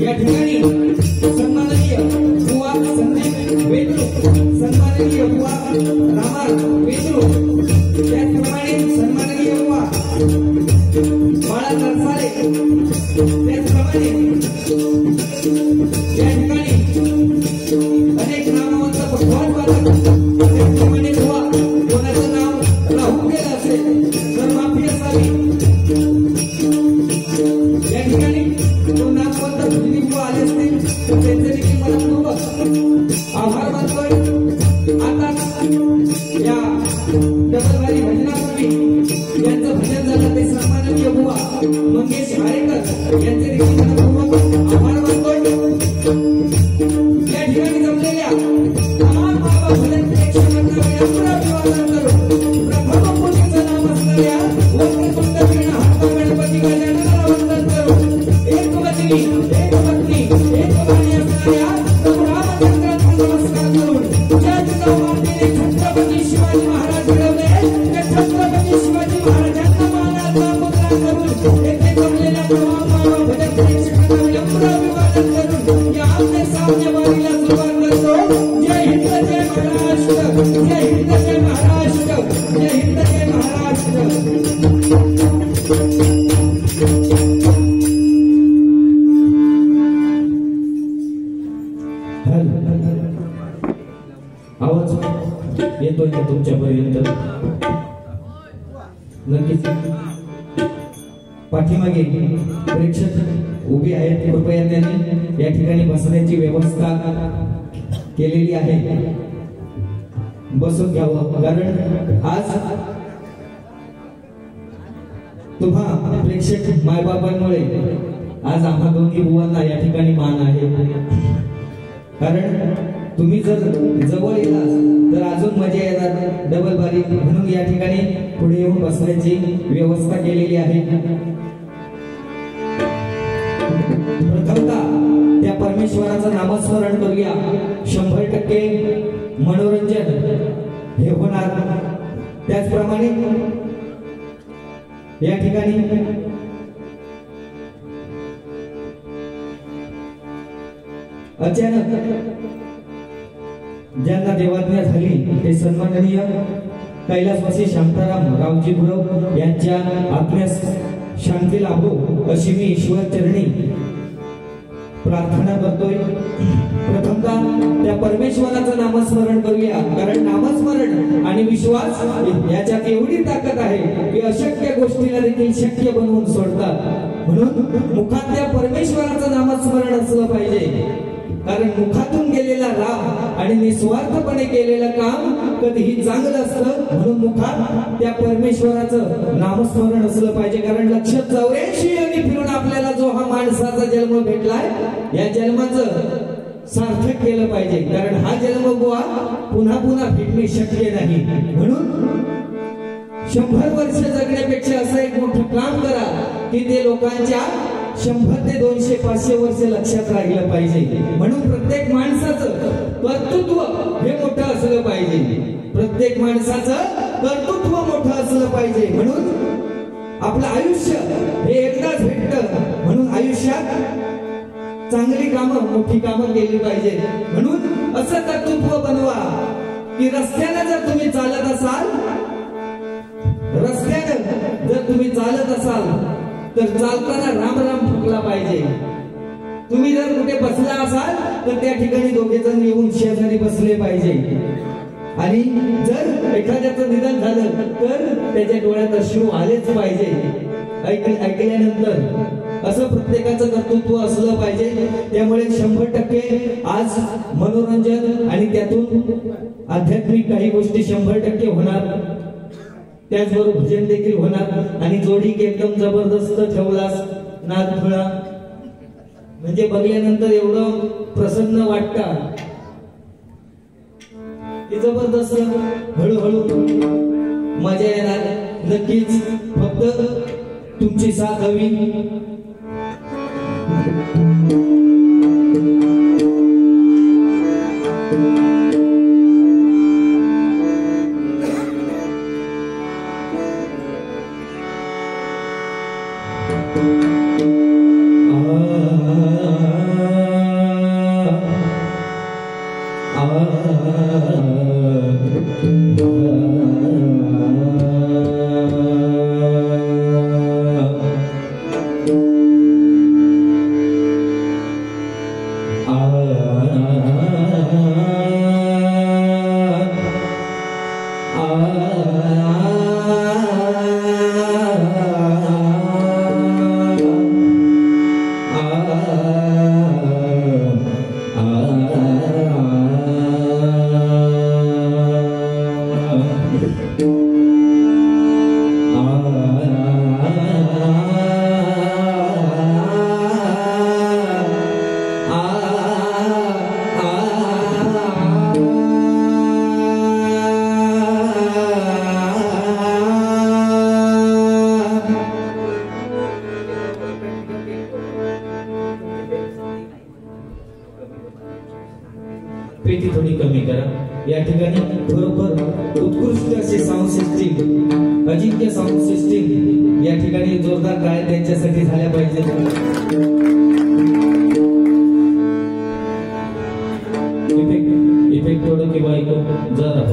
या ठिकाणी सन्माननीय पाठीमागे प्रेक्षक उभे आहेत, कृपया त्यांनी या ठिकाणी बसण्याची व्यवस्था केलेली आहे, बसून घ्यावं. कारण आज तुम्हा प्रेक्षक मायबापांमुळे आज आम्हा दोन्ही बुवांना या ठिकाणी मान आहे. कारण तुम्ही जर जवळ येलात तर अजून मजा येणार डबल बारी, म्हणून या ठिकाणी पुढे येऊन बसण्याची व्यवस्था केलेली आहे. प्रथमतः त्या परमेश्वराचं नामस्मरण करूया. 100% मनोरंजन हे होणार. त्याचप्रमाणे या ठिकाणी अचानक ज्यांना देवाज्ञा झाली ते सन्माननीय कैलासवासी शांताराम रावजी गुरव यांच्या आत्म्यास शांती लाभो अशी मी ईश्वर चरणी प्रार्थना करतोय. प्रथमतः त्या परमेश्वराचं नामस्मरण करूया. कारण नामस्मरण आणि विश्वास याच्यात एवढी ताकद आहे की अशक्य गोष्टीला देखील शक्य बनवून सोडतात. म्हणून मुखात त्या परमेश्वराचं नामस्मरण असलं पाहिजे. कारण मुखातून गेलेला राम आणि निस्वार्थपणे केलेलं काम कधीही चांगलं असतं. म्हणून मुखात त्या परमेश्वराचं नामस्मरण असलं पाहिजे. कारण 184 योनी फिरून आपल्याला जो हा माणसाचा जन्म भेटलाय, या जन्माचं सार्थक केलं पाहिजे. कारण हा जन्म बुवा पुन्हा पुन्हा भेटणे शक्य नाही. म्हणून 100 वर्ष जगण्यापेक्षा असं एक मोठं काम करा की ते लोकांच्या 100 ते 200 500 वर्ष लक्षात राहिलं पाहिजे. म्हणून प्रत्येक माणसाचं कर्तृत्व हे मोठं असलं पाहिजे. प्रत्येक माणसाचं कर्तृत्व मोठं असलं पाहिजे. म्हणून आपलं आयुष्य हे एकदाच भेटतं. म्हणून आयुष्यात चांगली कामं, मोठी कामं केली पाहिजे. म्हणून असं कर्तृत्व बनवा की रस्त्याने जर तुम्ही चालत असाल, रस्त्याने जर तुम्ही चालत असाल तर चालताना राम राम फुकला पाहिजे. तुम्ही जर कुठे बसला असाल तर त्या ठिकाणी दोघे जण येऊन शेजारी बसले पाहिजे. आणि जर एखाद्याचं निधन झालं तर त्याच्या डोळ्यात अश्रू आलेच पाहिजे. ऐकल्यानंतर असं प्रत्येकाचं कर्तृत्व असलं पाहिजे. त्यामुळे 100% आज मनोरंजन आणि त्यातून आध्यात्मिक काही गोष्टी 100% होणार. त्याचबरोबर भजन देखील होणार. आणि जोडी एकदम जबरदस्त ठेवलास नाद खुळा, म्हणजे बघल्यानंतर एवढं प्रसन्न वाटतं की जबरदस्त हळूहळू मजा येणार. नक्कीच फक्त तुमची साथ हवी. पेटी थोडी कमी करा. या ठिकाणी बरोबर उत्कृष्ट असे साऊंड सिस्टीम, अजिंक्य साऊंड सिस्टीम या ठिकाणी जोरदार काय त्यांच्यासाठी झाल्या पाहिजेत. इफेक्ट थोडं किंवा ऐकून जरा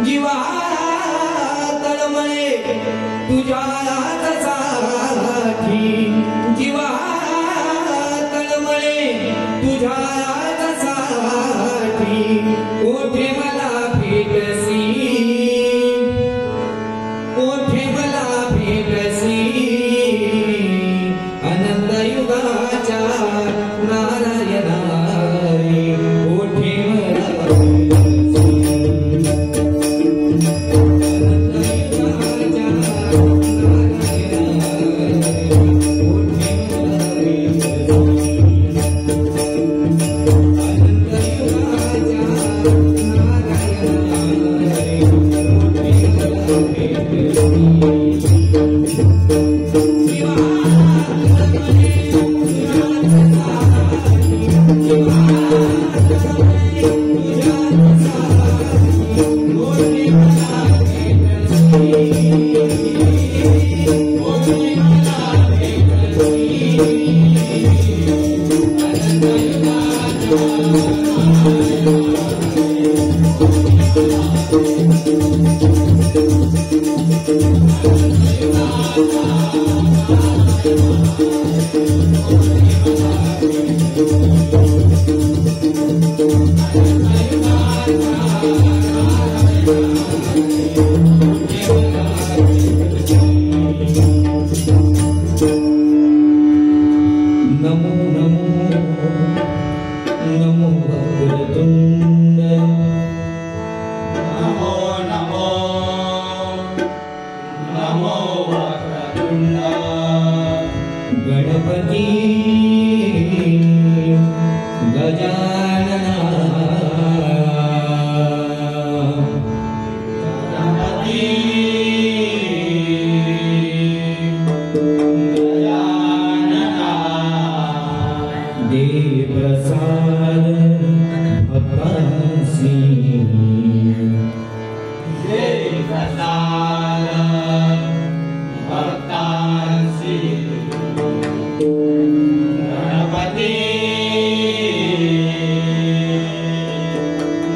जीवा तळमळे तुझ्यासाठी, जीवा तळमळे तुझ्यासाठी, ओठे मला भेटसी, ओठे मला भेटसी, अनंत युगाच्या नारायणा रे, ओठे मला गणपती गजानना गणपती गजानना दे प्रसाद भक्तांसी, दे प्रसाद भक्तांसी, गणपती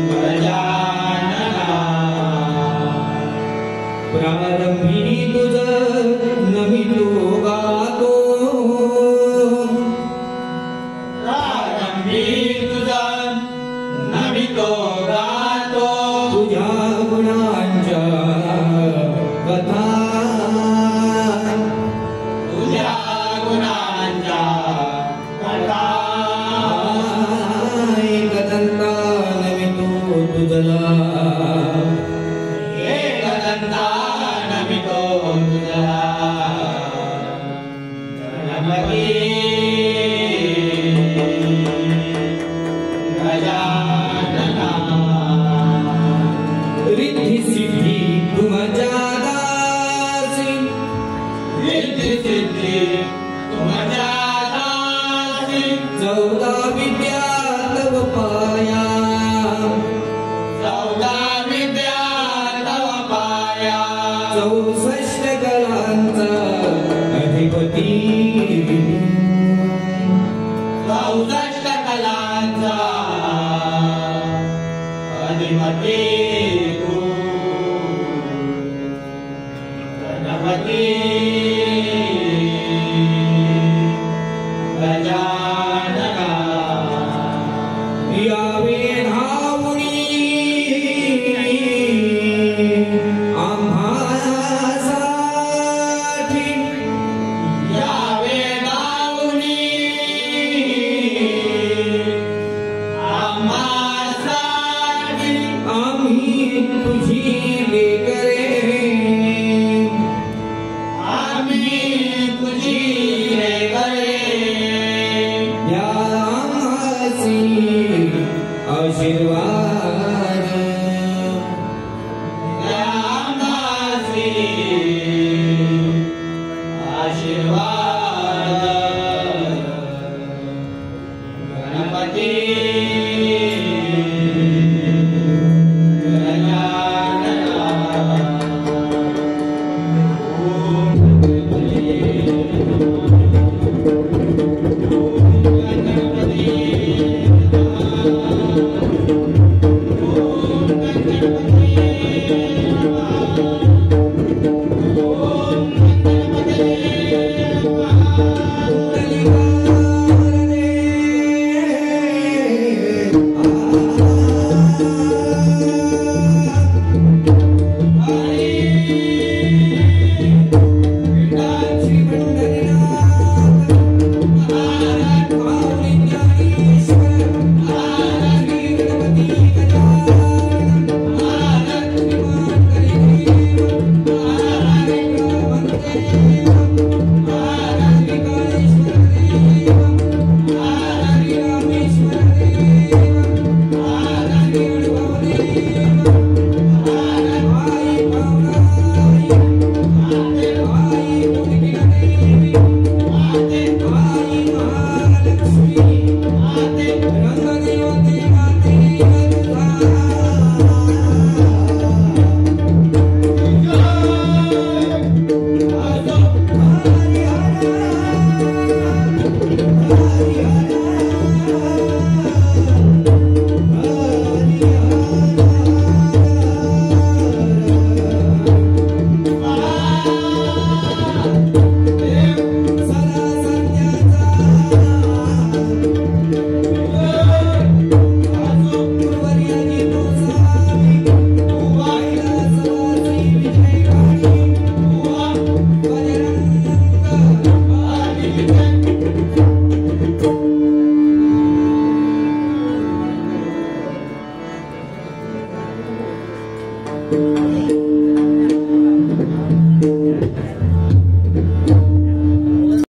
गजानना प्रारंभी तुझ नमितो गातो, प्रारंभी तुझ नमितो गजानना रिद्धि सिद्धि तुमच्या दासी रिद्धि सिद्धि तुमच्या दासी 14 विद्या तव पाया 14 विद्या तव पाया 64 कलांचा अधिपती 64 कलांचा अधिपती तू गणपती गजानना यावे धावणी आम्हासाठी यावे गाऊनी आम्हासाठी आम्ही तुझी लेकरे आम्ही तुझी लेकरे या आम्हासी आशीर्वाद या आम्हासी आशीर्वाद गणपती